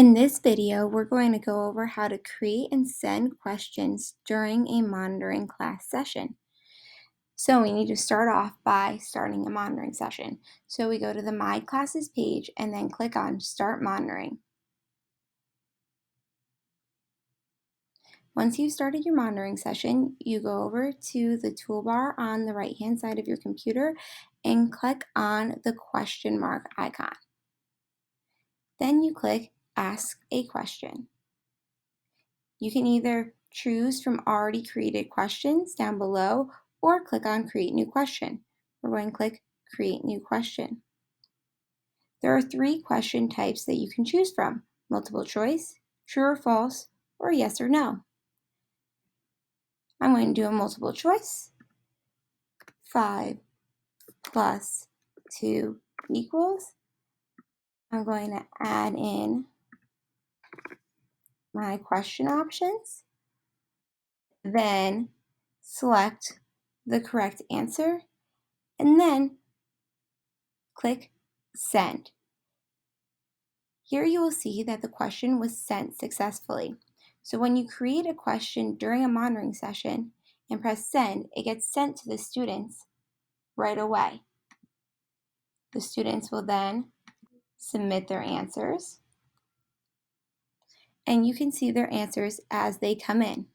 In this video, we're going to go over how to create and send questions during a monitoring class session. So we need to start off by starting a monitoring session. So we go to the My Classes page and then click on Start Monitoring. Once you've started your monitoring session, you go over to the toolbar on the right-hand side of your computer and click on the question mark icon. Then you click Ask a Question. You can either choose from already created questions down below or click on Create New Question. We're going to click Create New Question. There are 3 question types that you can choose from: multiple choice, true or false, or yes or no. I'm going to do a multiple choice. 5 plus 2 equals. I'm going to add in my question options, then select the correct answer, and then click Send. Here you will see that the question was sent successfully. So when you create a question during a monitoring session and press Send, it gets sent to the students right away. The students will then submit their answers, and you can see their answers as they come in.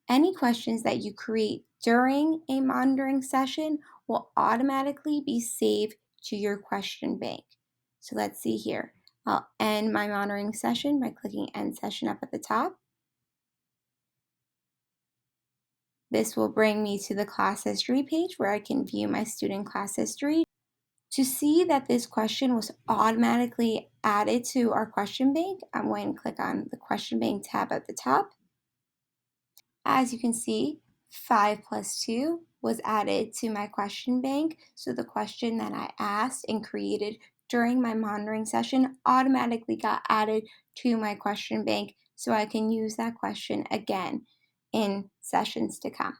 Any questions that you create during a monitoring session will automatically be saved to your question bank. So let's see here. I'll end my monitoring session by clicking End Session up at the top. This will bring me to the class history page where I can view my student class history. To see that this question was automatically added to our question bank, I'm going to click on the question bank tab at the top. As you can see, 5 plus 2 was added to my question bank, so the question that I asked and created during my monitoring session automatically got added to my question bank, so I can use that question again in sessions to come.